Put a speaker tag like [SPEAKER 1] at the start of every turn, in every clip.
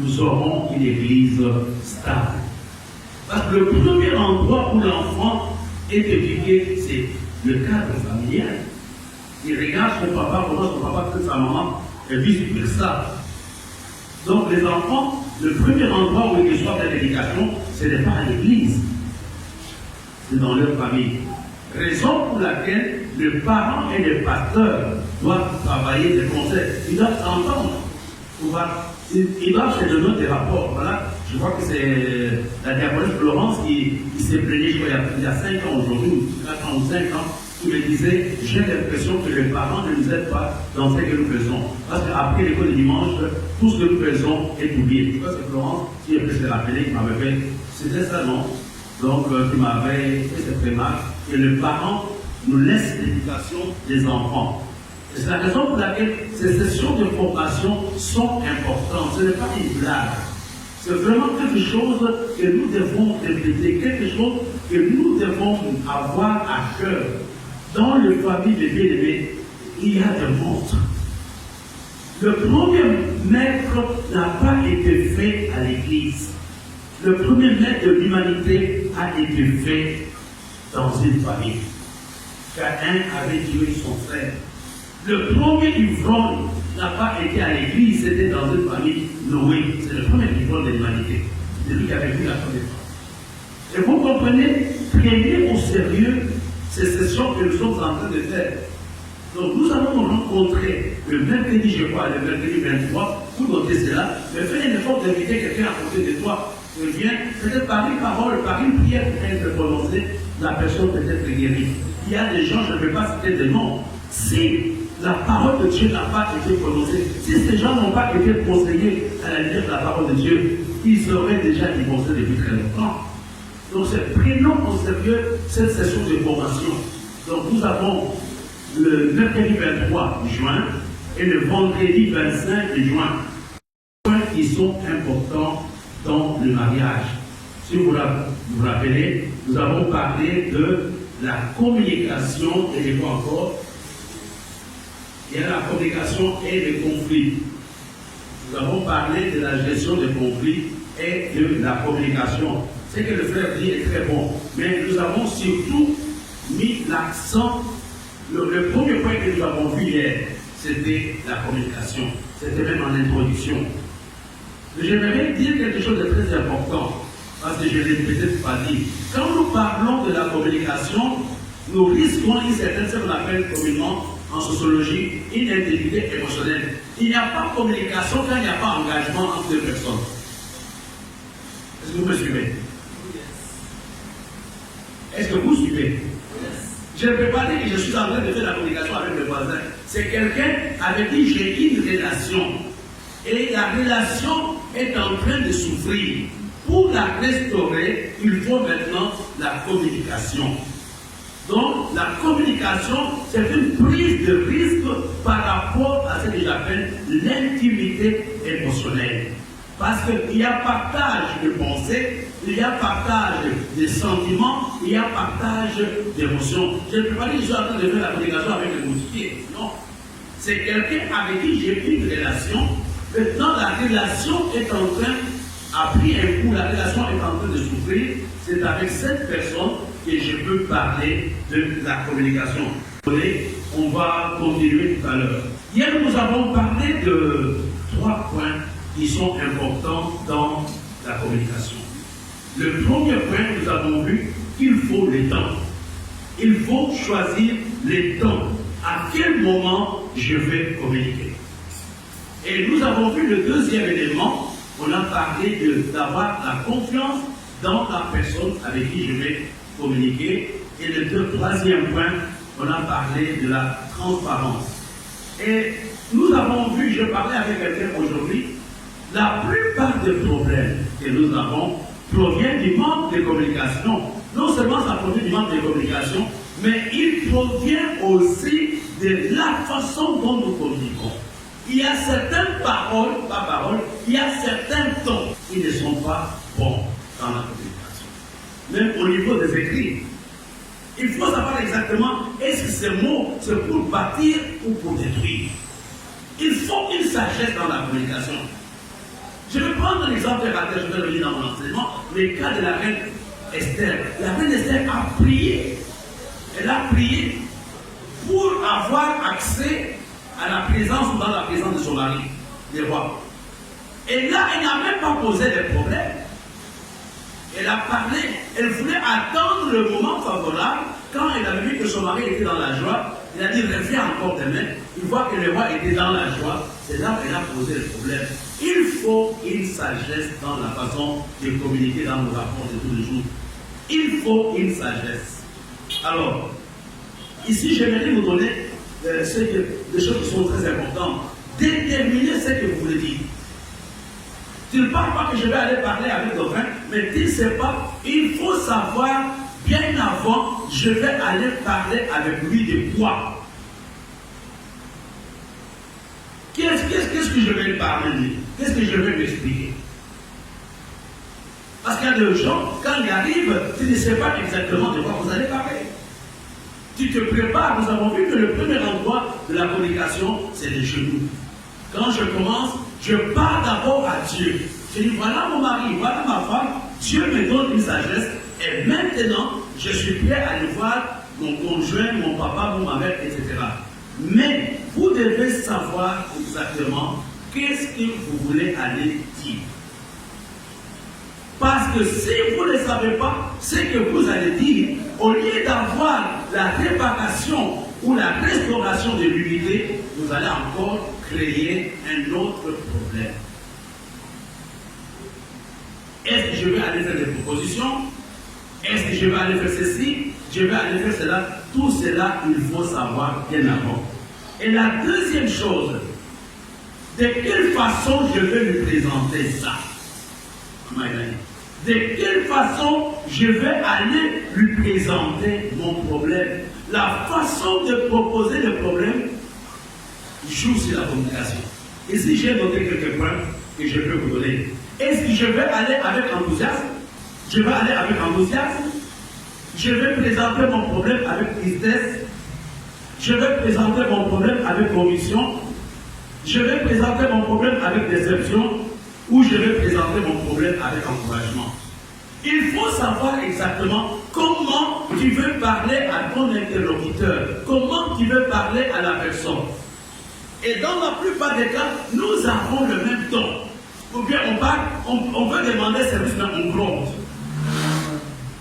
[SPEAKER 1] nous aurons une église stable. Parce que le premier endroit où l'enfant est éduqué, c'est le cadre familial. Il regarde son papa, comment son papa traite sa maman, et vice-versa. Donc les enfants, le premier endroit où ils reçoivent de l'éducation, ce n'est pas à l'église, c'est dans leur famille. Raison pour laquelle les parents et les pasteurs doivent travailler des conseils. Ils doivent s'entendre. Ils doivent se donner des rapports. Voilà. Je crois que c'est la diaconesse Florence qui s'est plaignée, je crois, il y a 5 ans aujourd'hui, 4 ans ou 5 ans, qui me disait, j'ai l'impression que les parents ne nous aident pas dans ce que nous faisons. Parce qu'après l'école du dimanche, tout ce que nous faisons est oublié. Je crois que c'est Florence qui a fait se rappeler, qui m'avait fait, c'était ça, non? Donc, qui m'avait fait cette remarque, que les parents nous laissent l'éducation des enfants. Et c'est la raison pour laquelle ces sessions de formation sont importantes. Ce n'est pas une blague. C'est vraiment quelque chose que nous devons répéter, quelque chose que nous devons avoir à cœur. Dans les familles de bien-aimés, il y a des monstres. Le premier maître n'a pas été fait à l'église. Le premier maître de l'humanité a été fait dans une famille. Caïn avait tué son frère. Le premier ivrogne n'a pas été à l'église, c'était dans une famille. Noé, c'est le premier ivrogne de l'humanité. C'est lui qui avait vu la première fois. Et vous comprenez, prenez au sérieux ces sessions que nous sommes en train de faire. Donc nous allons nous rencontrer le mercredi, je crois, le mercredi 23, vous notez cela, mais faites un effort d'inviter quelqu'un à côté de toi. Viens, peut-être par une parole, par une prière qui peut être prononcée, la personne peut être guérie. Il y a des gens, je ne vais pas citer des noms. Si la parole de Dieu n'a pas été prononcée, si ces gens n'ont pas été conseillés à la lumière de la parole de Dieu, ils seraient déjà divorcés depuis très longtemps. Donc prenons au sérieux cette session de formation. Donc nous avons le mercredi 23 juin et le vendredi 25 juin. Points qui sont importants dans le mariage. Si vous vous rappelez, nous avons parlé de la communication et de quoi encore? Il y a la communication et les conflits. Nous avons parlé de la gestion des conflits et de la communication. Ce que le frère dit est très bon, mais nous avons surtout mis l'accent. Le premier point que nous avons vu hier, c'était la communication. C'était même en introduction. J'aimerais dire quelque chose de très important, parce que je ne l'ai peut-être pas dit. Quand nous parlons de la communication, nous risquons une certaine, ce qu'on appelle communément en sociologie, une intégrité émotionnelle. Il n'y a pas de communication quand il n'y a pas d'engagement entre deux personnes. Est-ce que vous me suivez? Est-ce que vous suivez? Je ne peux pas dire que je suis en train de faire la communication avec le voisin. C'est quelqu'un avec qui j'ai une relation. Et la relation est en train de souffrir. Pour la restaurer, il faut maintenant la communication. Donc, la communication, c'est une prise de risque par rapport à ce que j'appelle l'intimité émotionnelle. Parce qu'il y a partage de pensées, il y a partage de sentiments, il y a partage d'émotions. Je ne peux pas dire que je suis en train de faire la communication avec le moutier. Non. C'est quelqu'un avec qui j'ai une relation. Maintenant, la relation est en train, a pris un coup, la relation est en train de souffrir. C'est avec cette personne que je peux parler de la communication. On va continuer tout à l'heure. Hier, nous avons parlé de 3 points qui sont importants dans la communication. Le premier point, nous avons vu qu'il faut le temps. Il faut choisir les temps. À quel moment je vais communiquer? Et nous avons vu le deuxième élément. On a parlé d'avoir la confiance dans la personne avec qui je vais communiquer. Et le troisième point, on a parlé de la transparence. Et nous avons vu, je parlais avec quelqu'un aujourd'hui, la plupart des problèmes que nous avons proviennent du manque de communication. Non seulement ça provient du manque de communication, mais il provient aussi de la façon dont nous communiquons. Il y a certaines paroles, il y a certains tons qui ne sont pas bons dans la communication. Même au niveau des écrits. Il faut savoir exactement, est-ce que ces mots, c'est pour bâtir ou pour détruire? Il faut une sagesse dans la communication. Je vais prendre l'exemple terre à terre, je vais revenir dans mon enseignement, le cas de la reine Esther. La reine Esther a prié. Elle a prié pour avoir accès à la présence ou dans la présence de son mari, le roi. Et là, elle n'a même pas posé de problème. Elle a parlé, elle voulait attendre le moment favorable. Quand elle a vu que son mari était dans la joie, elle a dit reviens encore demain. Il voit que le roi était dans la joie. C'est là qu'elle a posé le problème. Il faut une sagesse dans la façon de communiquer dans nos rapports de tous les jours. Il faut une sagesse. Alors, ici, j'aimerais vous donner des choses qui sont très importantes. Déterminez ce que vous voulez dire. Tu ne parles pas que je vais aller parler avec d'autres, mais tu ne sais pas, il faut savoir, bien avant, je vais aller parler avec lui de quoi. Qu'est-ce que je vais lui parler de lui? Qu'est-ce que je vais lui expliquer? Parce qu'il y a des gens, quand ils arrivent, tu ne sais pas exactement de quoi vous allez parler. Tu te prépares, nous avons vu que le premier endroit de la communication, c'est les genoux. Quand je commence, je parle d'abord à Dieu. Je dis, voilà mon mari, voilà ma femme, Dieu me donne une sagesse, et maintenant, je suis prêt à aller voir mon conjoint, mon papa, ma mère, etc. Mais vous devez savoir exactement qu'est-ce que vous voulez aller dire. Parce que si vous ne savez pas ce que vous allez dire, au lieu d'avoir la réparation ou la restauration de l'unité, vous allez encore créer un autre problème. Est-ce que je vais aller faire des propositions? Est-ce que je vais aller faire ceci? Je vais aller faire cela? Tout cela, il faut savoir bien avant. Et la deuxième chose, de quelle façon je vais lui présenter ça? De quelle façon je vais aller lui présenter mon problème? La façon de proposer le problème joue sur la communication. Et si j'ai noté quelques points que je peux vous donner, est-ce que je vais aller avec enthousiasme? Je vais aller avec enthousiasme. Je vais présenter mon problème avec tristesse. Je vais présenter mon problème avec conviction. Je vais présenter mon problème avec déception. Ou je vais présenter mon problème avec encouragement. Il faut savoir exactement comment tu veux parler à ton interlocuteur, comment tu veux parler à la personne. Et dans la plupart des cas, nous avons le même ton. Ou bien on veut demander service, mais on gronde.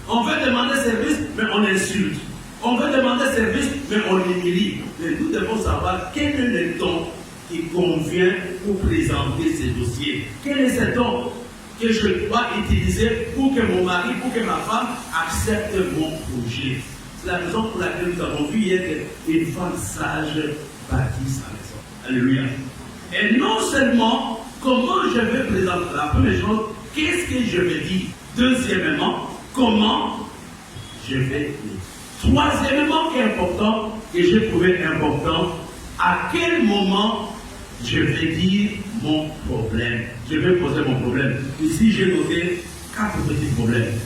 [SPEAKER 1] On veut demander service, mais on insulte. On veut demander service, mais on humilie. Mais nous devons savoir quel est le ton qui convient pour présenter ces dossiers. Quel est ce ton que je dois utiliser pour que mon mari, pour que ma femme accepte mon projet? C'est la raison pour laquelle nous avons vu hier qu'une femme sage bâtit sa maison. Alléluia. Et non seulement comment je vais présenter, la première chose, qu'est-ce que je vais dire? Deuxièmement, comment je vais dire? Troisièmement, qui est important, que j'ai trouvé important, à quel moment je vais dire mon problème. Je vais poser mon problème. Ici, j'ai noté 4 petits problèmes.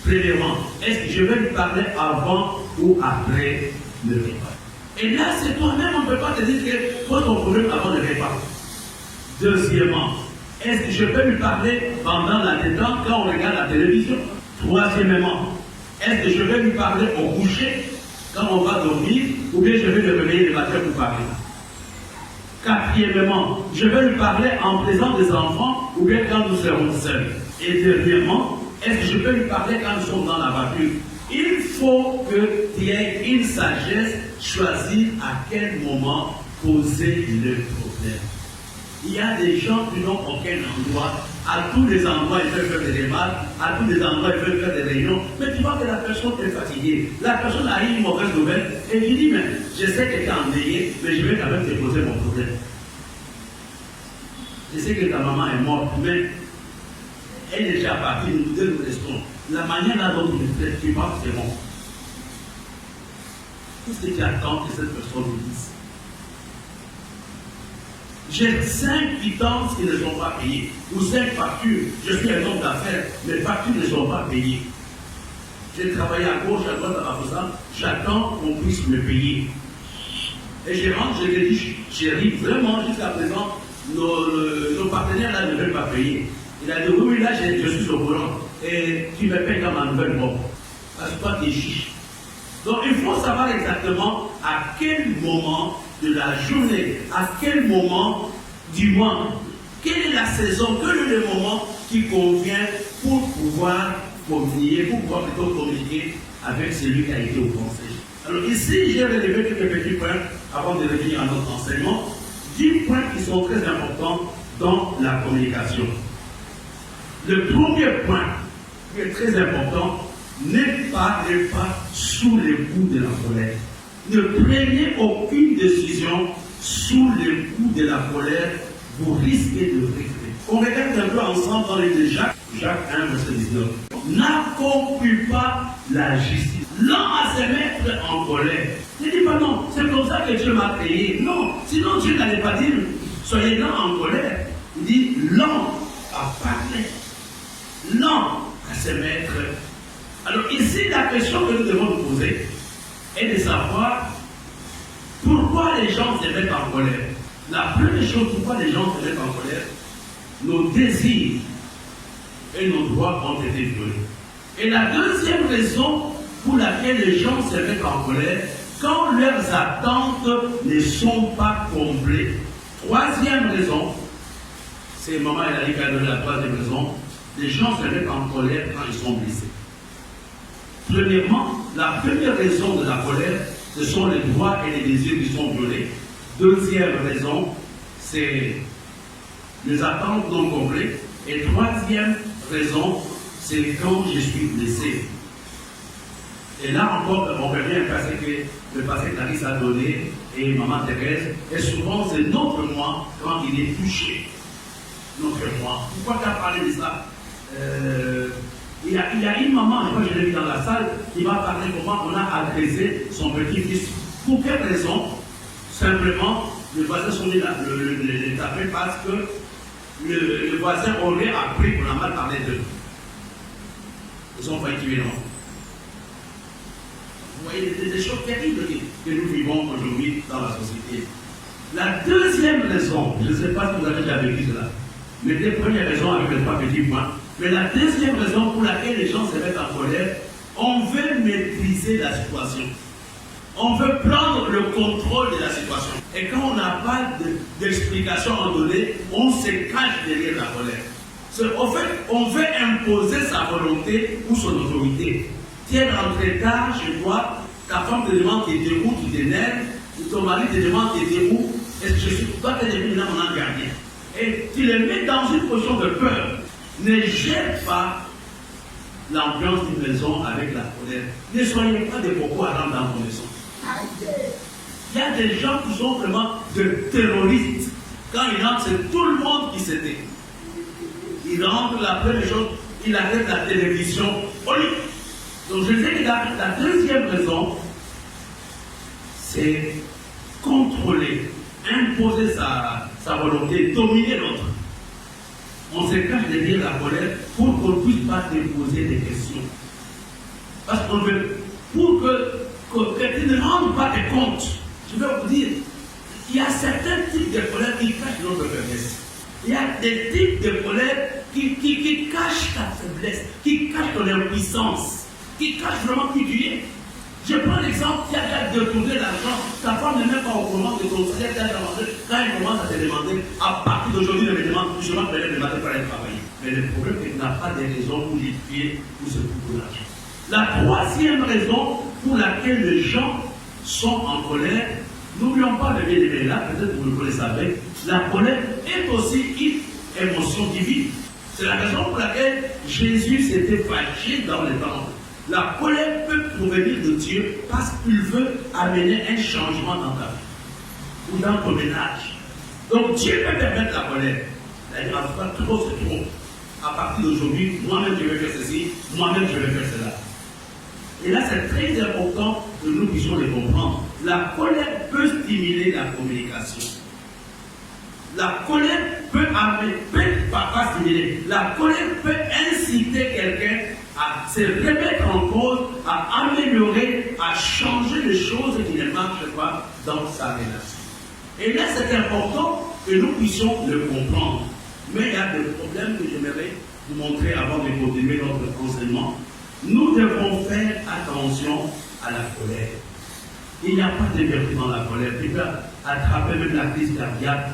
[SPEAKER 1] Premièrement, est-ce que je vais lui parler avant ou après le repas? Et là, c'est toi-même, on ne peut pas te dire que pose ton problème avant le repas. Deuxièmement, est-ce que je vais lui parler pendant la détente quand on regarde la télévision? Troisièmement, est-ce que je vais lui parler au coucher quand on va dormir ou bien je vais le réveiller le matin pour parler? Quatrièmement, je vais lui parler en présence des enfants ou bien quand nous serons seuls. Et dernièrement, est-ce que je peux lui parler quand nous sommes dans la voiture? Il faut que tu aies une sagesse, choisir à quel moment poser le problème. Il y a des gens qui n'ont aucun endroit. À tous les endroits, ils veulent faire des remarques. À tous les endroits, ils veulent faire des réunions. Mais tu vois que la personne est fatiguée. La personne a eu une mauvaise nouvelle. Et il dit, mais je sais que tu es endeuillé, mais je vais quand même te poser mon problème. Je sais que ta maman est morte, mais elle est déjà partie. Nous deux, nous restons. La manière dont tu le traites, tu vois que c'est bon. Qu'est-ce que tu attends que cette personne nous dise? J'ai 5 quittances qui ne sont pas payées, ou 5 factures. Je suis un homme d'affaires, mes factures ne sont pas payées. J'ai travaillé à gauche, à droite, à Bafoussam, j'attends qu'on puisse me payer. Et je rentre, je lui dis, chérie, vraiment, jusqu'à présent, nos partenaire là ne veut pas payer. Il a dit oui, là je suis au courant. Et tu me payes dans ma nouvelle robe. Parce que toi tu es chiche. Donc il faut savoir exactement à quel moment de la journée, à quel moment du mois, quelle est la saison, quel est le moment qui convient pour pouvoir communier, pour pouvoir plutôt communiquer avec celui qui a été au conseil. Alors ici, j'ai relevé quelques petits points avant de revenir à notre enseignement. 10 points qui sont très importants dans la communication. Le premier point qui est très important, n'est pas sous les coups de la colère. Ne prenez aucune décision sous les coups de la colère, vous risquez de regretter. On regarde un peu ensemble dans les de Jacques 1, verset 19. N'accomplis pas la justice. Lent à se mettre en colère. Ne dis pas non, c'est comme ça que Dieu m'a créé. Non, sinon Dieu n'allait pas dire soyez lent en colère. Il dit lent à parler, lent à se mettre. Alors ici, la question que nous devons nous poser est de savoir pourquoi les gens se mettent en colère. La première chose, pourquoi les gens se mettent en colère, nos désirs et nos droits ont été violés. Et la deuxième raison pour laquelle les gens se mettent en colère, quand leurs attentes ne sont pas comblées. Troisième raison, c'est maman elle a dit qu'elle a donné la troisième raison, les gens se mettent en colère quand ils sont blessés. Premièrement, la première raison de la colère, ce sont les droits et les désirs qui sont violés. Deuxième raison, c'est les attentes non comblées. Et troisième raison, c'est quand je suis blessé. Et là encore, on revient à un passé que le passé Clarisse a donné, et maman Thérèse, et souvent c'est notre moi quand il est touché. Notre moi. Pourquoi tu as parlé de ça? Il y a une maman, je crois que je l'ai vu dans la salle, qui m'a parlé comment on a agressé son petit-fils. Pour quelle raison? Simplement, le voisin sont venus les taper parce que le voisin aurait appris qu'on a mal parlé d'eux. Ils ont failli tuer l'enfant. Vous voyez, des choses terribles que nous vivons aujourd'hui dans la société. La deuxième raison, je ne sais pas si vous avez déjà vécu cela, mais les premières raisons avec les 3 petits points. Mais la deuxième raison pour laquelle les gens se mettent en colère, on veut maîtriser la situation. On veut prendre le contrôle de la situation. Et quand on n'a pas d'explication à donner, on se cache derrière la colère. En fait, on veut imposer sa volonté ou son autorité. Tu es rentré tard chez toi, ta femme te demande tes démons, tu t'énerves, ton mari te demande tes démons, est-ce que je suis toi qui es devenu là mon gardien? Et tu les mets dans une position de peur. Ne gère pas l'ambiance d'une maison avec la colère. Ne soyez pas des Boko Haram dans vos maisons. Il y a des gens qui sont vraiment des terroristes. Quand ils rentrent, c'est tout le monde qui s'était. Ils rentrent, la première chose, ils arrêtent la télévision. Donc je sais que la deuxième raison, c'est contrôler, imposer sa volonté, dominer l'autre. On se cache derrière la colère pour qu'on ne puisse pas te poser des questions. Parce qu'on veut, pour que tu ne rendes pas tes comptes, je vais vous dire, il y a certains types de colère qui cachent notre faiblesse. Il y a des types de colère qui cachent ta faiblesse, qui cachent ton impuissance, qui cachent vraiment qui tu es. Je prends l'exemple, il y a détourné l'argent, ta femme n'est même pas au courant de ton salaire qu'elle a demandé. Quand elle commence à te demander, à partir d'aujourd'hui, elle me demande, je vais me demander pour aller travailler. Mais le problème, c'est qu'il n'a pas de raison pour justifier pour ce coup de l'argent. La troisième raison pour laquelle les gens sont en colère, n'oublions pas de bien aimer là, peut-être que vous le connaissez avec, la colère est aussi une émotion divine. C'est la raison pour laquelle Jésus s'était fâché dans le temple. La colère peut provenir de Dieu parce qu'il veut amener un changement dans ta vie ou dans ton ménage. Donc Dieu peut permettre la colère. C'est-à-dire, en tout cas, trop c'est trop. À partir d'aujourd'hui, moi-même je vais faire ceci, moi-même je vais faire cela. Et là, c'est très important que nous puissions les comprendre. La colère peut stimuler la communication. La colère peut pas stimuler. La colère peut inciter quelqu'un à se remettre en cause, à améliorer, à changer les choses qui ne marchent pas dans sa relation. Et là, c'est important que nous puissions le comprendre. j'aimerais vous montrer avant de continuer notre enseignement. Nous devons faire attention à la colère. Il n'y a pas de vertu dans la colère. Tu peux attraper même la crise cardiaque.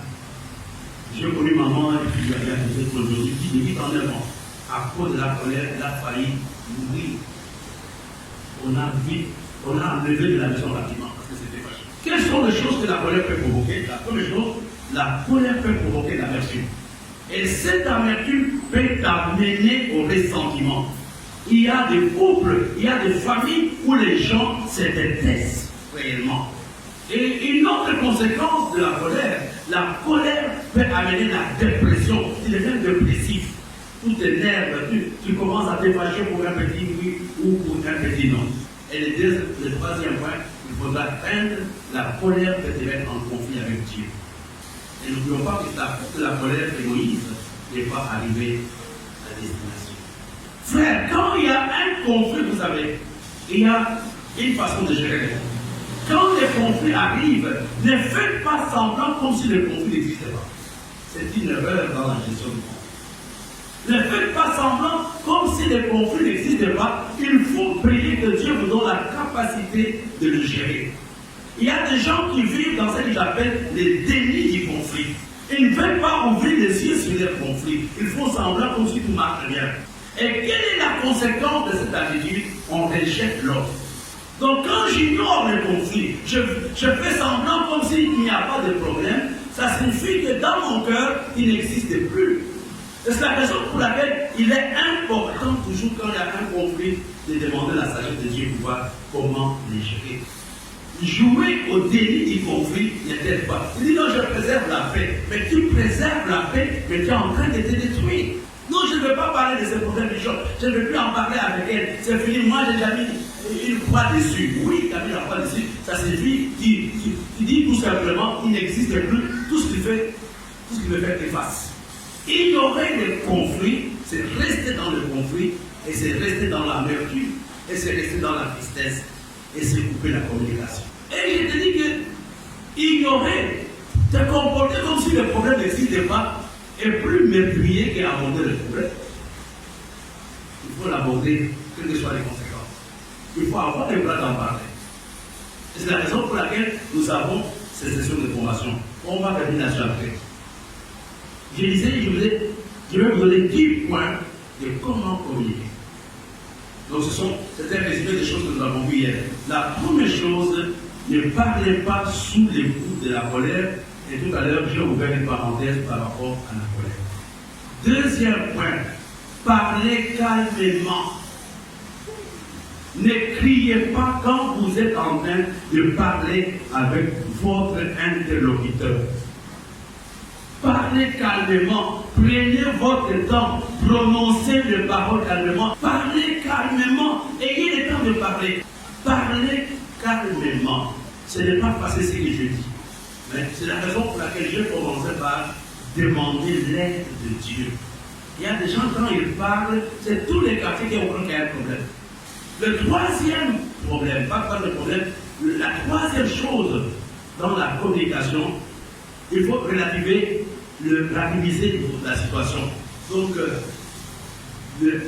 [SPEAKER 1] J'ai connu maman et puis il y a des autres aujourd'hui qui me dit en un an, à cause de la colère, elle a failli mourir. On a enlevé de la maison rapidement parce que c'était fâcheux. Quelles sont les choses que la colère peut provoquer? La première chose, la colère peut provoquer l'amertume. Et cette amertume peut t'amener au ressentiment. Il y a des couples, il y a des familles où les gens se détestent réellement. Et une autre conséquence de la colère peut amener la dépression. Tu deviens dépressif. Tout t'énerve, tu commences à te fâcher pour un petit oui ou pour un petit non. Et le troisième point, il faudra atteindre la colère peut te mettre en conflit avec Dieu. Et n'oublions pas que la colère de Moïse n'est pas arrivée à destination. Frère, quand il y a un conflit, vous savez, il y a une façon de gérer les conflits. Quand les conflits arrivent, ne faites pas semblant comme si le conflit n'existait pas. C'est une erreur dans la gestion du conflit. Ne faites pas semblant comme si le conflit n'existait pas. Il faut prier que Dieu vous donne la capacité de le gérer. Il y a des gens qui vivent dans ce que j'appelle les dénis du conflit. Ils ne veulent pas ouvrir les yeux sur leur conflit. Ils font semblant comme si tout marche bien. Et quelle est la conséquence de cette attitude? On rejette l'autre. Donc quand j'ignore le conflit, je fais semblant comme s'il n'y a pas de problème, ça signifie que dans mon cœur, il n'existe plus. C'est la raison pour laquelle il est important toujours quand il y a un conflit de demander la sagesse de Dieu pour voir comment les gérer. Jouer au déni du conflit n'aide pas. Il dit non, je préserve la paix. Mais tu préserves la paix, mais tu es en train de te détruire. Non, je ne veux pas parler de ces problèmes de choses. Je ne veux plus en parler avec elle. C'est fini. Moi, j'ai déjà mis une croix dessus. Oui, tu as mis la croix dessus. Ça signifie qu'il dit tout simplement qu'il n'existe plus. Tout ce qu'il veut faire t'efface. Ignorer le conflit, c'est rester dans le conflit, et c'est rester dans l'amertume, et c'est rester dans la tristesse, et c'est couper la communication. Et je te dis que ignorer, te comporter comme si le problème n'existait pas, est plus meurtrier qu'aborder le problème. Il faut l'aborder, quelles que soient les conséquences. Il faut avoir le droit d'en parler. Et c'est la raison pour laquelle nous avons ces sessions de formation. On va terminer là-dessus après. Je disais, je vais vous donner 10 points de comment communiquer. Donc c'était un résumé des choses que nous avons vues hier. La première chose, ne parlez pas sous les coups de la colère. Et tout à l'heure, j'ai ouvert une parenthèse par rapport à la colère. Deuxième point, parlez calmement. Ne criez pas quand vous êtes en train de parler avec votre interlocuteur. Parlez calmement, prenez votre temps, prononcez les paroles calmement, parlez calmement, ayez le temps de parler. Parlez calmement. Ce n'est pas facile ce que je dis, mais c'est la raison pour laquelle j'ai commencé par demander l'aide de Dieu. Il y a des gens, quand ils parlent, c'est tous les quartiers qui ont un problème. Le troisième problème, pas le problème, la troisième chose dans la communication, il faut relativiser la situation. Donc,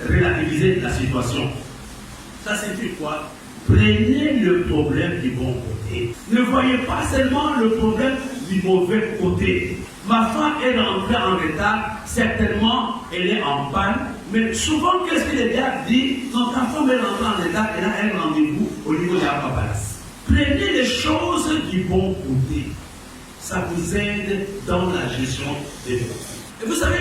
[SPEAKER 1] relativiser la situation. Ça signifie quoi? Prenez le problème du bon côté. Ne voyez pas seulement le problème du mauvais côté. Ma femme est rentrée en retard, certainement elle est en panne, mais souvent qu'est-ce que le gars dit? Quand ta femme est rentrée en retard, elle a un rendez-vous au niveau de la paperasse. Prenez les choses du bon côté. Ça vous aide dans la gestion des conflits. Et vous savez,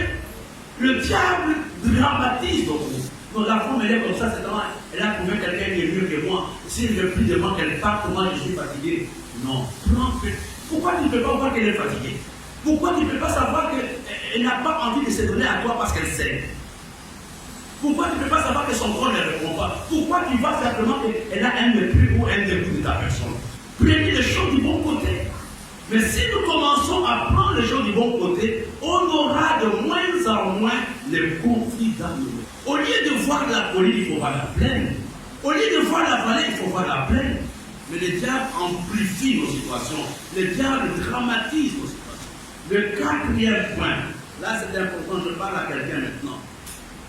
[SPEAKER 1] le diable dramatise donc vous. Donc la femme, elle est comme ça, c'est normal. Elle a trouvé quelqu'un qui est mieux que moi. S'il ne veut plus de moi qu'elle parte, moi je suis fatigué. Non. Pourquoi tu ne peux pas voir qu'elle est fatiguée? Pourquoi tu ne peux pas savoir qu'elle n'a pas envie de se donner à toi parce qu'elle sait? Pourquoi tu ne peux pas savoir que son corps ne répond pas? Pourquoi tu vois simplement qu'elle a un mépris ou un dégoût de ta personne? Prenez les choses du bon côté. Mais si nous commençons à prendre les choses du bon côté, on aura de moins en moins les conflits dans nous. Au lieu de voir la colline, il faut voir la plaine. Au lieu de voir la vallée, il faut voir la plaine. Mais le diable amplifie nos situations. Le diable dramatise nos situations. Le quatrième point, là c'est important, je parle à quelqu'un maintenant.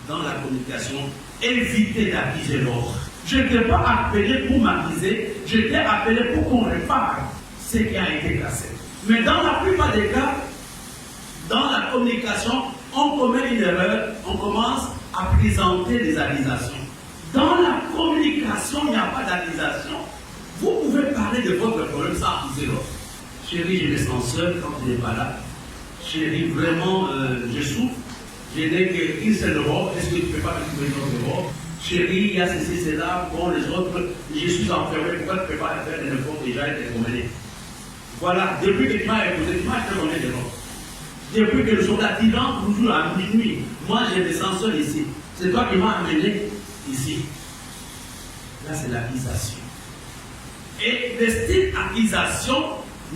[SPEAKER 1] dans la communication, évitez d'accuser l'autre. Je n'étais pas appelé pour m'accuser, j'étais appelé pour qu'on répare ce qui a été cassé. Mais dans la plupart des cas, dans la communication, on commet une erreur, on commence à présenter des accusations. Dans la communication, il n'y a pas d'accusation. Vous pouvez parler de votre problème sans accuser l'autre. Chérie, je me sens seul quand tu n'es pas là. Chérie, vraiment, je souffre. Je n'ai qu'une seule robe. Est-ce que tu ne peux pas me trouver une autre robe? Chérie, il y a ceci, cela. Bon, les autres, je suis enfermé. Pourquoi tu ne peux pas faire des efforts déjà et te promener? Voilà, depuis que tu m'as écouté, tu m'as fait combien de robe? Depuis que le soldat tu rentres toujours à minuit. Moi, je me sens seul ici. C'est toi qui m'as amené ici. Là, c'est l'accusation. Et le style accusation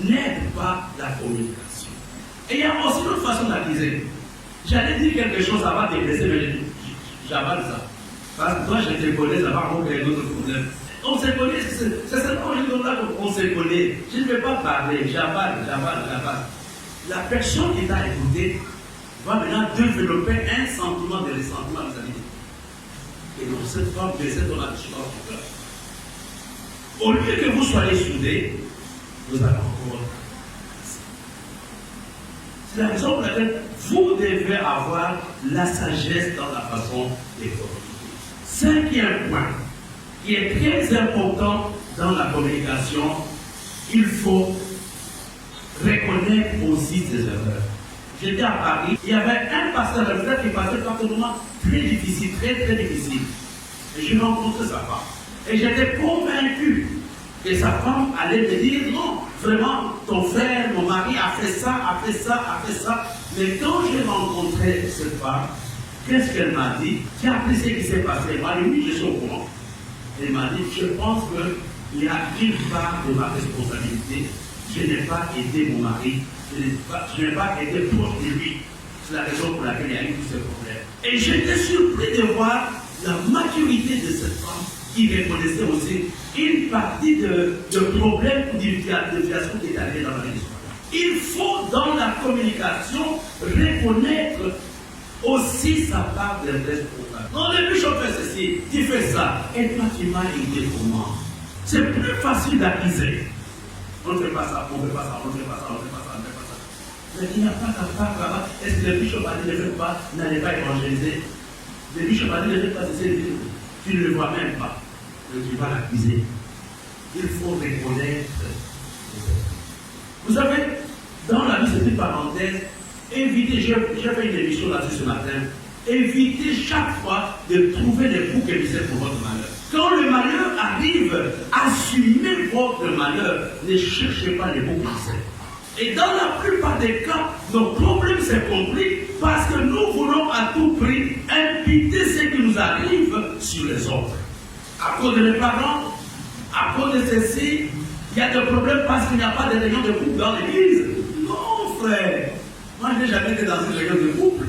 [SPEAKER 1] n'aide pas la communication. Et il y a aussi une autre façon d'accuser. J'allais dire quelque chose, ça va te blesser, mais j'avale ça. Parce que toi, je te connais, ça va avoir d'autres problèmes. On se connaît, c'est seulement là qu'on se connaît. Je ne vais pas parler, j'avale. La personne qui t'a écouté va maintenant développer un sentiment de ressentiment vis-à-vis de toi. Et donc, cette femme blessée dans la discussion dans ton cœur. Au lieu que vous soyez soudés, vous allez encore. C'est la raison pour laquelle vous devez avoir la sagesse dans la façon de communiquer. Cinquième point, qui est très important dans la communication, il faut reconnaître aussi ses erreurs. J'étais à Paris, il y avait un pasteur de frère qui passait par un moment très difficile, très difficile. Et je rencontrais sa femme. Et j'étais convaincu que sa femme allait me dire non, vraiment, ton frère, mon mari a fait ça. Mais quand j'ai rencontré cette femme, qu'est-ce qu'elle m'a dit? J'ai appris ce qui s'est passé. Elle m'a dit oui, je suis au courant. Elle m'a dit, je pense qu'il y a une part de ma responsabilité. Je n'ai pas aidé mon mari, je n'ai pas été proche de lui. C'est la raison pour laquelle il y a eu tous ces problèmes. Et j'étais surpris de voir la maturité de cette femme qui reconnaissait aussi une partie de problèmes ou de fiasco qui est arrivé dans la vie. Il faut, dans la communication, reconnaître aussi sa part de responsabilité. Non, le bishop fait ceci, tu fais ça, et toi tu m'as aidé comment? C'est plus facile d'accuser. On ne fait pas ça, on ne fait pas ça. Mais il n'y a pas ta part là-bas. Est-ce que le bishop a dit ne le fais pas, n'allez pas évangéliser? Le bishop a dit ne le fais pas, tu ne le vois même pas. Donc tu vas l'accuser. Il faut reconnaître. Vous savez, dans la vie, c'est une parenthèse. Évitez, j'ai fait une émission là-dessus ce matin. Évitez chaque fois de trouver des boucs émissaires pour votre malheur. Quand le malheur arrive, assumez votre malheur. Ne cherchez pas les boucs émissaires. Et dans la plupart des cas, nos problèmes se compliquent parce que nous voulons à tout prix imputer ce qui nous arrive sur les autres. À cause de mes parents, à cause de ceci, il y a des problèmes parce qu'il n'y a pas de réunion de couple dans l'église. Non, frère. Moi, je n'ai jamais été dans une réunion de couple.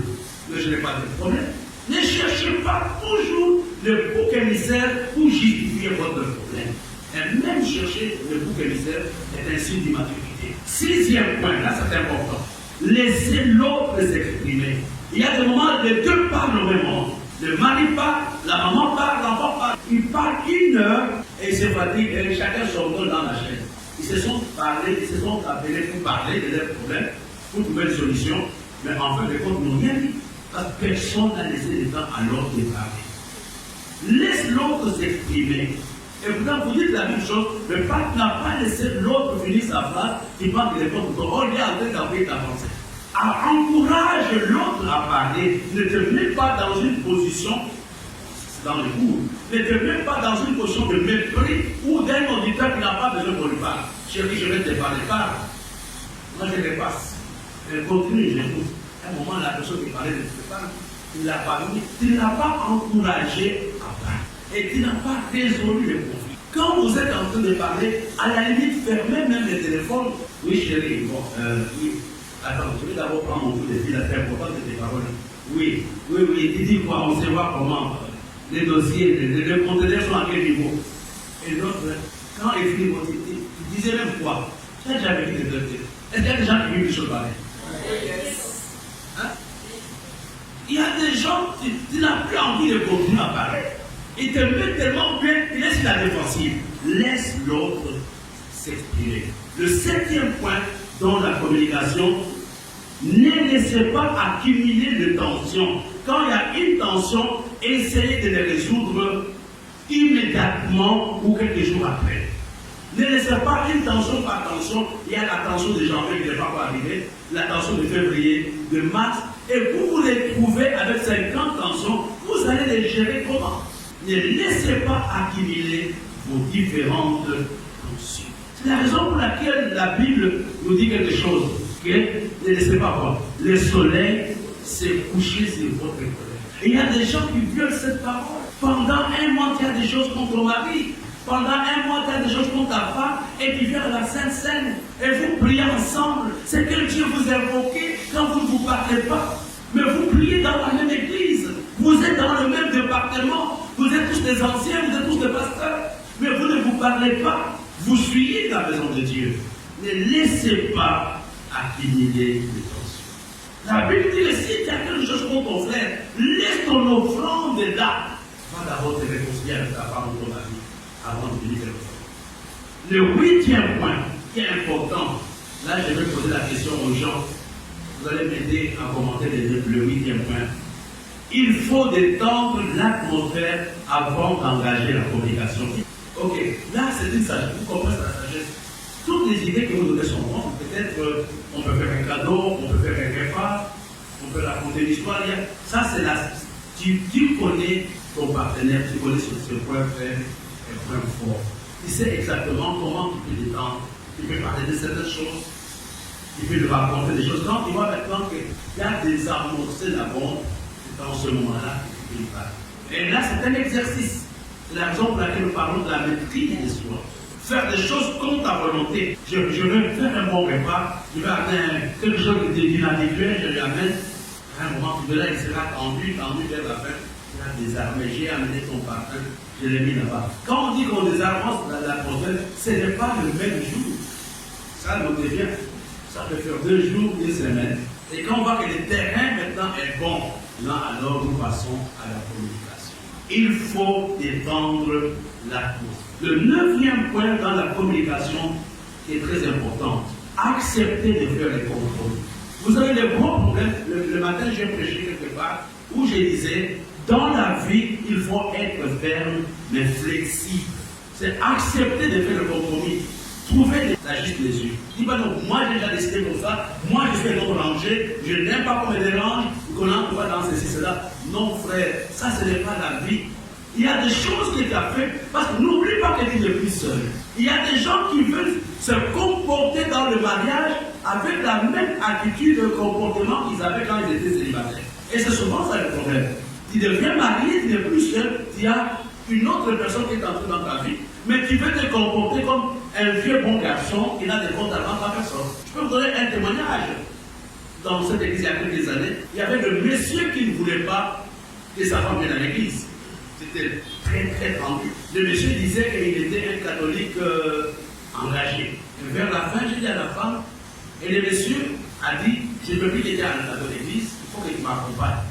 [SPEAKER 1] Mais je n'ai pas de problème. Ne cherchez pas toujours le bouc émissaire pour justifier votre problème. Et même chercher le bouc émissaire est un signe d'immaturité. Sixième point, là c'est important. Laissez l'autre s'exprimer. Il y a des moments où les deux parlent au même moment. Le mari parle, la maman parle, l'enfant parle. Ils parlent 1 heure et ils se fatiguent et chacun se retourne dans la chaise. Ils se sont parlé, ils se sont appelés pour parler de leurs problèmes, pour trouver une solution, mais en fin de compte, ils n'ont rien dit. Parce que personne n'a laissé le temps à l'autre de parler. Laisse l'autre s'exprimer. Et pourtant, vous dites la même chose, le pape n'a pas laissé l'autre finir sa phrase, il parle de l'époque, on est en train d'appeler ta pensée. Encourage l'autre à parler, ne te mets pas dans une position, dans le cours, ne te mets pas dans une position de mépris ou d'un auditeur qui n'a pas besoin qu'on lui parle. Chérie, je vais te parler, parle. Moi, je les passe. Elle continue, j'écoute. À un moment, la personne qui parlait ne te parle, il l'a pas mis, tu ne l'as pas encouragé à parler. Et tu n'as pas résolu le conflit. Quand vous êtes en train de parler, à la limite, fermez même le téléphone. Oui, chérie, bon, oui. Attends, je vais d'abord prendre mon coup de fil, c'est important de tes paroles. Oui, tu dis quoi? On sait voir comment les dossiers, les conteneurs sont à quel niveau. Et l'autre, quand il finit, tu disais même quoi? Tu n'as jamais vu de dossiers. Est-ce qu'il y a des gens qui vivent des choses pareilles? Hein? Il y a des gens, tu n'as plus envie de continuer à parler. Il te met tellement bien, il laisse la défensive. Laisse l'autre s'exprimer. Le 7e point dans la communication, ne laissez pas accumuler de tensions. Quand il y a une tension, essayez de les résoudre immédiatement ou quelques jours après. Ne laissez pas une tension par tension. Il y a la tension de janvier qui n'est pas encore arrivée, la tension de février, de mars, et vous les trouvez avec 50 tensions, vous allez les gérer comment? Ne laissez pas accumuler vos différentes tensions. C'est la raison pour laquelle la Bible nous dit quelque chose. Okay? Ne laissez pas voir. Le soleil s'est couché sur votre colère. Et il y a des gens qui violent cette parole. Pendant un mois, tu as des choses contre ton mari. Pendant un mois, tu as des choses contre ta femme. Et tu viens à la Sainte Seine. Et vous priez ensemble. C'est que Dieu vous a invoqué quand vous ne vous parlez pas. Mais vous priez dans la même église. Vous êtes dans le même département. Vous êtes tous des anciens, vous êtes tous des pasteurs. Mais vous ne vous parlez pas. Vous suivez la maison de Dieu. Ne laissez pas accumuler les tensions. La Bible dit que si tu as quelque chose contre ton frère, laisse ton offrande là. Va d'abord te réconcilier avec ta femme ou ton mari avant de venir quelque chose. Le 8e point qui est important, là je vais poser la question aux gens. Vous allez m'aider à commenter le 8e point. Il faut détendre l'atmosphère avant d'engager la communication. Ok, là c'est une sagesse. Vous comprenez la sagesse? Toutes les idées que vous donnez sont bonnes. Peut-être on peut faire un cadeau, on peut faire un repas, on peut raconter l'histoire. Ça c'est la... Tu connais ton partenaire, tu connais ce point faible et point fort. Tu sais exactement comment tu peux détendre. Tu peux parler de certaines choses. Tu peux lui raconter des choses. Quand tu vois maintenant qu'il y a des amorcés la bombe, c'est dans ce moment-là que tu peux lui parler. Et là c'est un exercice. C'est la raison pour laquelle nous parlons de la maîtrise des soi. Faire des choses contre ta volonté. Je veux faire un bon repas, je vais amener quelque chose d'inhabituel, je lui amène. À un moment, tu verras, il sera tendu vers la fin. Il a désarmé, j'ai amené ton parfum, je l'ai mis là-bas. Quand on dit qu'on désarme la prophète, ce n'est pas le même jour. Ça, notez bien. Ça peut faire 2 jours, 1 semaine. Et quand on voit que le terrain maintenant est bon, là alors nous passons à la communication. Il faut détendre l'atmosphère. Le 9e point dans la communication qui est très important, accepter de faire les compromis. Vous avez des gros problèmes. Le matin, j'ai prêché quelque part où je disais, dans la vie, il faut être ferme mais flexible. C'est accepter de faire le compromis. Trouver la juste mesure. Dis pas non, moi j'ai déjà décidé pour ça, moi je fais notre rangée, je n'aime pas qu'on me dérange, qu'on entre pas dans ceci, cela. Non frère, ça ce n'est pas la vie. Il y a des choses que tu as fait, parce que n'oublie pas que tu n'es plus seul. Il y a des gens qui veulent se comporter dans le mariage avec la même attitude de comportement qu'ils avaient quand ils étaient célibataires. Et c'est souvent ça le problème. Tu deviens marié, tu n'es plus seul, tu as une autre personne qui est entrée dans ta vie, mais tu veux te comporter comme un vieux bon garçon qui n'a de comptes à rendre à personne. Je peux vous donner un témoignage. Dans cette église il y a quelques années, il y avait le monsieur qui ne voulait pas que sa femme vienne à l'église. C'était très très tendu. Le monsieur disait qu'il était un catholique engagé. Et vers la fin, j'ai dit à la femme, et le monsieur a dit, je ne peux plus t'aider à ton église, il faut que tu m'accompagnes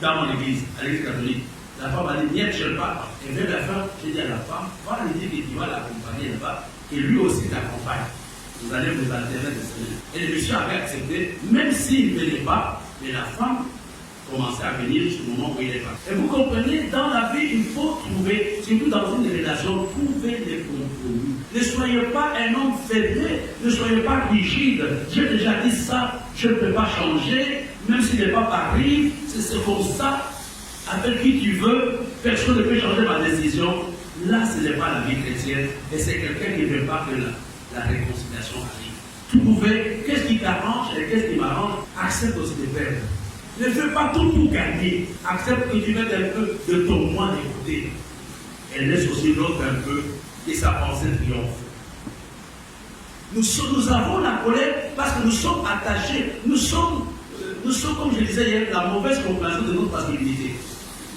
[SPEAKER 1] dans mon église, à l'église catholique. La femme a dit, viens, je ne pas. Et vers la fin, j'ai dit à la femme, va lui dire que tu vas l'accompagner là-bas, et lui aussi t'accompagne. Vous allez vous alterner de semaine. Et le monsieur avait accepté, même s'il ne venait pas, mais la femme commençait à venir jusqu'au moment où il est parti. Et vous comprenez, dans la vie, il faut trouver, surtout dans une relation, trouver des compromis. Ne soyez pas un homme fermé, ne soyez pas rigide. J'ai déjà dit ça, je ne peux pas changer, même si le pape arrive, c'est comme ça. Avec qui tu veux, personne ne peut changer ma décision. Là, ce n'est pas la vie chrétienne. Et c'est quelqu'un qui ne veut pas que la réconciliation arrive. Trouver qu'est-ce qui t'arrange et qu'est-ce qui m'arrange. Accepte aussi de perdre. Ne fais pas tout gagner. Accepte que tu mettes un peu de ton moi de côté. Et laisse aussi l'autre un peu et sa pensée triomphe. Nous avons la colère parce que nous sommes attachés. Nous sommes, comme je disais hier, la mauvaise compréhension de notre passivité.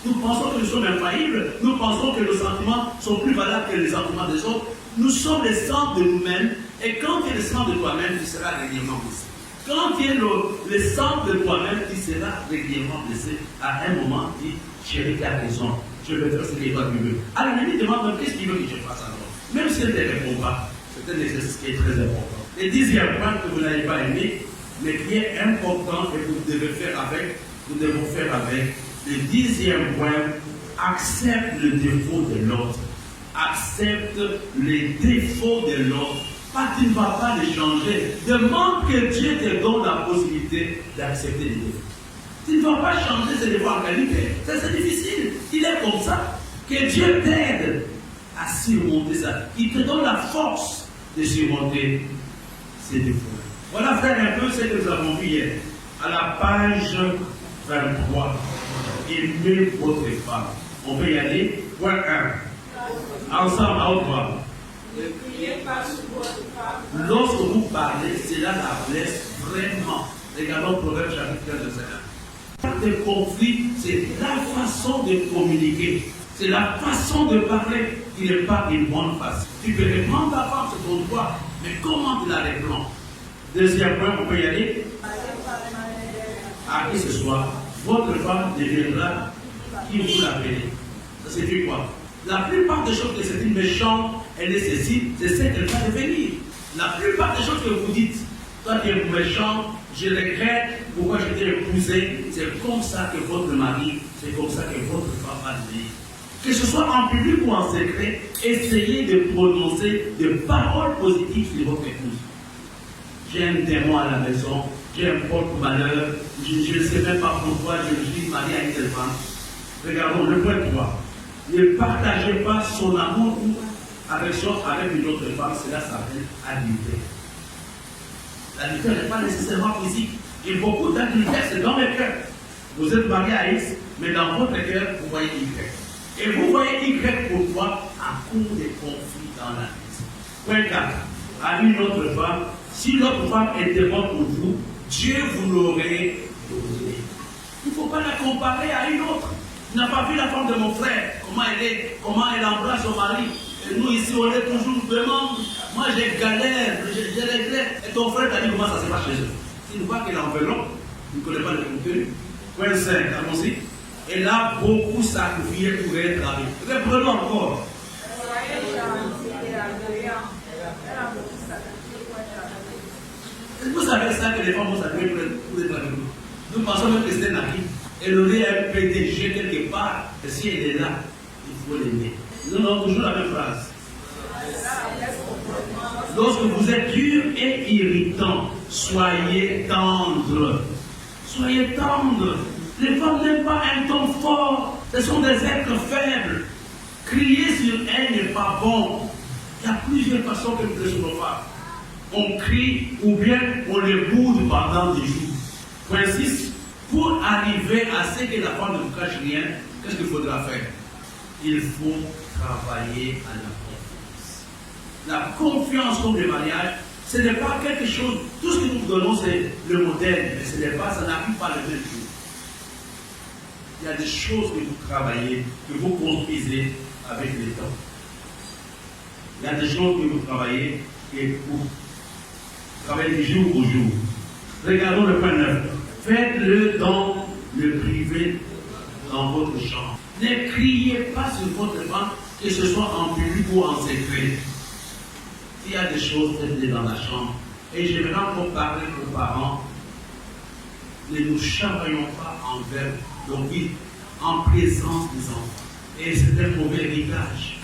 [SPEAKER 1] Nous pensons que nous sommes infaillibles, nous pensons que nos sentiments sont plus valables que les sentiments des autres. Nous sommes les centres de nous-mêmes, et quand tu es le centre de toi-même, tu seras régulièrement aussi. Quand vient le centre de toi-même, tu seras régulièrement blessé. À un moment, tu dis, chérie, tu as raison, je vais faire ce que toi tu veux. Alors, l'ennemi demande, qu'est-ce qu'il veut que je fasse alors? Même si elle ne te répond pas, c'est un exercice qui est très important. Le 10e point que vous n'avez pas aimé, mais qui est important et que vous devez faire avec, nous devons faire avec. Le 10e point, accepte le défaut de l'autre. Accepte les défauts de l'autre. Pas tu ne vas pas les changer. Demande que Dieu te donne la possibilité d'accepter les défauts. Tu ne vas pas changer ses défauts en qualité. Ça, c'est difficile. Il est comme ça. Que Dieu t'aide à surmonter ça. Il te donne la force de surmonter ces défauts. Voilà, frère, un peu ce que nous avons vu hier. À la page 23. Aimez votre femme. On peut y aller. Point 1. Ensemble, à haute voix.
[SPEAKER 2] Ne criez pas sur votre femme.
[SPEAKER 1] Lorsque vous parlez, cela la blesse vraiment. Regardons Proverbe chapitre 15 de des conflits, c'est la façon de communiquer. C'est la façon de parler qui n'est pas une bonne façon. Tu peux reprendre ta femme, c'est ton droit, mais comment tu la reprends? Deuxième point, on peut y aller. À qui ce soit, votre femme deviendra qui vous l'appelez. Ça signifie quoi? La plupart des choses que c'est une méchante, elle nécessite, c'est ce qu'elle va devenir. La plupart des choses que vous dites, toi tu es méchant, je regrette pourquoi je t'ai épousé, c'est comme ça que votre mari, c'est comme ça que votre femme va devenir. Que ce soit en public ou en secret, essayez de prononcer des paroles positives sur votre épouse. J'ai un démon à la maison, j'ai un porte-malheur, je ne sais même pas pourquoi je suis marié à une telle femme. Regardons le point 3. Ne partagez pas son amour ou affection avec une autre femme, cela s'appelle adultère. L'adultère n'est pas nécessairement physique. Et beaucoup d'adultère, c'est dans le cœur. Vous êtes marié à X, mais dans votre cœur, vous voyez Y. Et vous voyez Y pourquoi? À cause des conflits dans la maison. Point 4. À une autre femme, si l'autre femme était bonne pour vous, Dieu vous l'aurait donné. Il ne faut pas la comparer à une autre. Tu n'as pas vu la femme de mon frère, comment elle est, comment elle embrasse son mari. Et nous ici, on est toujours vraiment. Moi, j'ai galère, j'ai regrette. Et ton frère t'a dit comment ça se passe chez eux. Tu ne vois que l'enveloppe, tu ne connais pas le contenu. Point 5, allons-y. Elle a beaucoup sacrifié pour être avec. Reprenons encore.
[SPEAKER 2] Soyez gentil et agréable. Elle a beaucoup sacrifié pour être avec.
[SPEAKER 1] Vous savez ça que les femmes vont sacrifier pour être avec nous. Nous pensons même que c'est un acquis. Elle aurait un PDG quelque part. Et si elle est là, il faut l'aimer. Nous avons toujours la même phrase. Lorsque vous êtes dur et irritant, soyez tendre. Soyez tendre. Les femmes n'aiment pas un ton fort. Ce sont des êtres faibles. Crier sur elles n'est pas bon. Il y a plusieurs façons que nous crions sur nos femmes. On crie ou bien on les boude pendant des jours. Point 6. Pour arriver à ce que la femme ne vous cache rien, qu'est-ce qu'il faudra faire? Il faut travailler à la confiance. La confiance comme le mariage, ce n'est pas quelque chose. Tout ce que nous donnons, c'est le modèle, mais ce n'est pas, ça n'arrive pas le même jour. Il y a des choses que vous travaillez, que vous construisez avec le temps. Il y a des choses que vous travaillez et vous travaillez du jour au jour. Regardons le point 9. Faites-le dans le privé, dans votre chambre. Ne criez pas sur votre femme, que ce soit en public ou en secret. Il y a des choses, faites-les dans la chambre. Et j'aimerais encore parler aux parents. Ne nous chamaillons pas envers nos vies, en présence des enfants. Et c'est un mauvais héritage.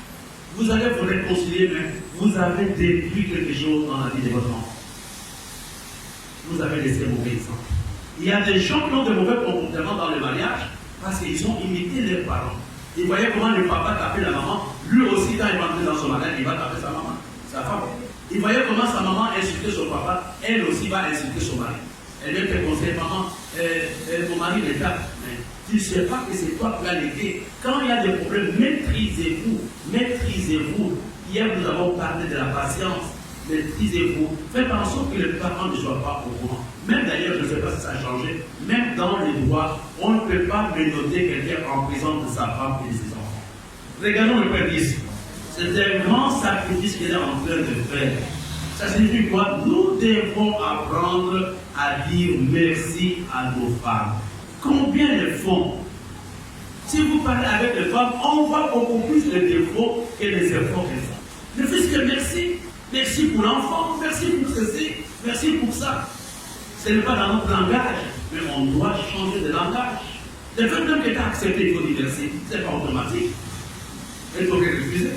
[SPEAKER 1] Vous allez vous réconcilier, mais vous avez détruit quelque chose dans la vie de votre enfant. Vous avez laissé un mauvais exemple. Il y a des gens qui ont de mauvais comportements dans le mariage parce qu'ils ont imité leurs parents. Ils voyaient comment le papa tapait la maman. Lui aussi, quand il va entrer dans son mariage, il va taper sa maman, sa femme. Ils voyaient comment sa maman insultait son papa. Elle aussi va insulter son mari. Elle vient te conseiller, maman, mon mari le tape. Mais tu ne sais pas que c'est toi qui l'as légué. Quand il y a des problèmes, maîtrisez-vous. Maîtrisez-vous. Hier, nous avons parlé de la patience. Maîtrisez-vous. Faites en sorte que les parents ne soient pas au courant. Même d'ailleurs, je ne sais pas si ça a changé, même dans les droits, on ne peut pas menotter quelqu'un en présence de sa femme et de ses enfants. Regardons le point 10. C'est un grand sacrifice qu'il est en train de faire. Ça signifie quoi? Nous devons apprendre à dire merci à nos femmes. Combien elles font? Si vous parlez avec les femmes, on voit beaucoup plus les défauts que les efforts qu'elles font. Ne faites que merci. Merci pour l'enfant, merci pour ceci, merci pour ça. Ce n'est pas dans notre langage, mais on doit changer de langage. Le fait même que tu as accepté, il faut dire merci, ce n'est pas automatique. Il faut que refuser.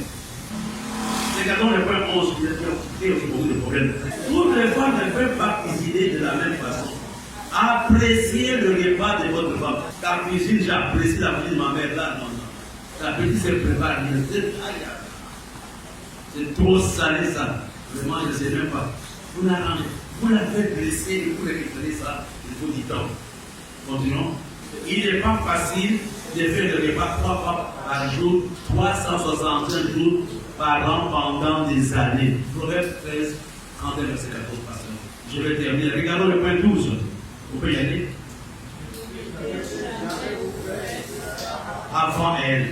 [SPEAKER 1] Regardons le point 11, qui a aussi beaucoup de problèmes. Toutes les femmes ne peuvent pas cuisiner de la même façon. Appréciez le repas de votre femme. Ta cuisine, j'apprécie la cuisine de ma mère. Là, non, non. La petite se prépare. C'est trop salé ça. Vraiment, je ne sais même pas. Vous l'arrangez. Vous la faites blesser et vous récupérez ça. Il faut du temps. Continuons. Il n'est pas facile de faire le repas 3 fois par jour, 365 jours par an pendant des années. Proverbe 13, 31, verset 14, pasteur. Je vais terminer. Regardons le point 12. Vous pouvez y aller. Avant elle.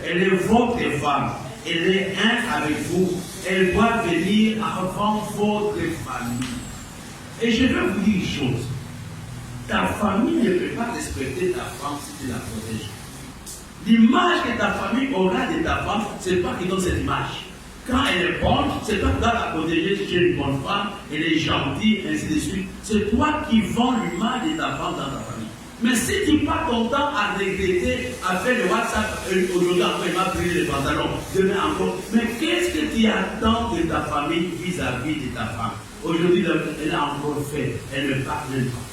[SPEAKER 1] Elle est votre femme. Elle est un avec vous. Elle doit venir avant votre famille. Et je vais vous dire une chose. Ta famille ne peut pas respecter ta femme si tu la protèges. L'image que ta famille aura de ta femme, c'est toi qui donne cette image. Quand elle est bonne, c'est toi qui dois la protéger si tu es une bonne femme, elle est gentille, ainsi de suite. C'est toi qui vends l'image de ta femme dans ta famille. Mais si tu passes ton temps à regretter, à faire le WhatsApp, aujourd'hui encore il m'a brûlé les pantalons, demain encore, mais qu'est-ce que tu attends de ta famille vis-à-vis de ta femme? Aujourd'hui, elle a encore fait, elle ne parle même pas.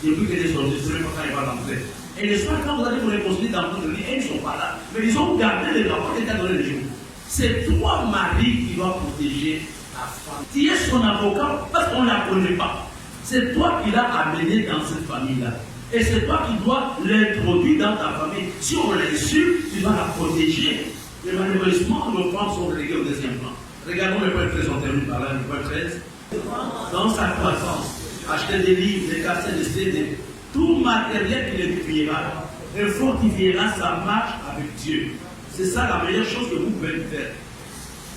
[SPEAKER 1] Depuis qu'elle est sortie, je ne sais même pas quand elle va rentrer. Et le soir, quand vous allez vous réconcilier dans votre vie, elles ne sont pas là. Mais ils ont gardé les enfants et t'ont donné les jours. C'est toi, mari, qui dois protéger ta femme. Tu es son avocat parce qu'on ne la connaît pas. C'est toi qui l'as amenée dans cette famille-là. Et c'est toi qui dois l'introduire dans ta famille. Si on l'insulte, tu dois la protéger. Et malheureusement, nos femmes sont reléguées au deuxième plan. Regardons le point 13, on termine par là, le point 13. Dans sa croissance, acheter des livres, des cassettes, des CD, tout matériel qui l'édifiera et fortifiera sa marche avec Dieu. C'est ça la meilleure chose que vous pouvez faire.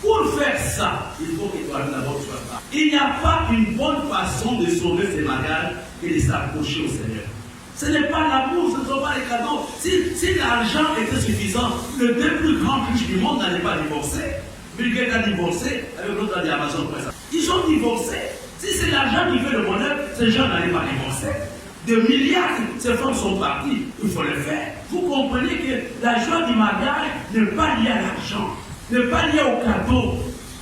[SPEAKER 1] Pour faire ça, il faut que toi d'abord sois là. Il n'y a pas une bonne façon de sauver ces mariages que de s'approcher au Seigneur. Ce n'est pas l'amour, ce ne sont pas les cadeaux. Si l'argent était suffisant, le deux plus grands riches du monde n'allaient pas divorcer. Bill Gates a divorcé, avec l'autre a dit Amazon. Ils ont divorcé. Si c'est l'argent qui fait le bonheur, ces gens n'allaient pas divorcer. De milliards, ces femmes sont parties. Il faut le faire. Vous comprenez que la joie du mariage n'est pas liée à l'argent, n'est pas liée au cadeau.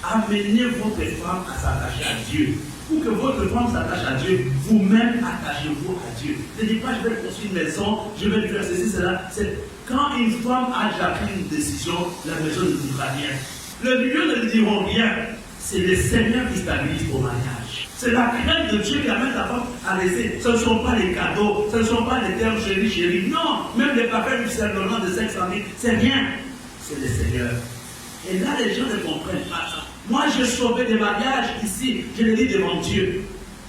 [SPEAKER 1] Amenez votre femme à s'attacher à Dieu. Pour que votre femme s'attache à Dieu, vous-même attachez-vous à Dieu. Ne dites pas je vais construire une maison, je vais faire ceci, cela. C'est quand une femme a déjà pris une décision, la maison ne dira rien. Le milieu ne lui diront rien. C'est le Seigneur qui stabilise ton mariage. C'est la crainte de Dieu qui amène ta femme à rester. Ce ne sont pas les cadeaux, ce ne sont pas les termes chéri, chéri. Non, même les parfums du Saint-Laurent de 500 000, c'est rien. C'est le Seigneur. Et là, les gens ne comprennent pas ça. Moi, j'ai sauvé des mariages ici, je le dis devant Dieu.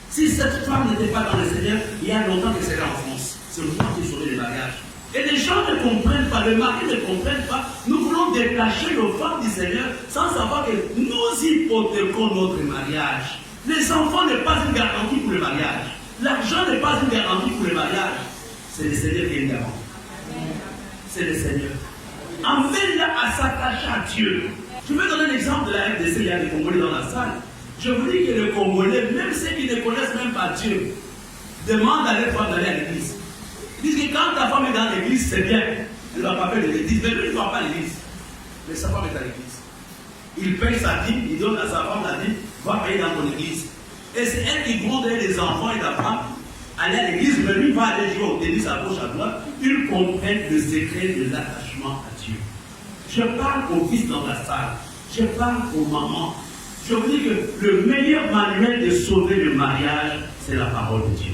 [SPEAKER 1] Si cette femme n'était pas dans le Seigneur, il y a longtemps qu'elle serait en France. C'est moi qui ai sauvé les mariages. Et les gens ne comprennent pas, les maris ne comprennent pas. Nous voulons détacher nos femmes du Seigneur sans savoir que nous hypothéquons notre mariage. Les enfants n'est pas une garantie pour le mariage. L'argent n'est pas une garantie pour le mariage. C'est le Seigneur qui est une garantie. C'est le Seigneur. Emmène-la à s'attacher à Dieu. Je vais donner l'exemple de la RDC, il y a des Congolais dans la salle. Je vous dis que les Congolais, même ceux qui ne connaissent même pas Dieu, demandent à leur femme d'aller à l'église. Ils disent que quand ta femme est dans l'église, c'est bien. Elle ne va pas faire de l'église. Mais lui, il ne va pas à l'église. Mais sa femme est à l'église. Il paye sa dîme, il donne à sa femme la dîme, va payer dans ton église. Et c'est elle qui gronde les enfants et la femme aller à l'église, mais lui va aller jouer au tennis à gauche, à droite. Ils comprennent le secret de l'attachement à Dieu. Je parle aux fils dans la salle. Je parle aux mamans. Je vous dis que le meilleur manuel de sauver le mariage, c'est la parole de Dieu.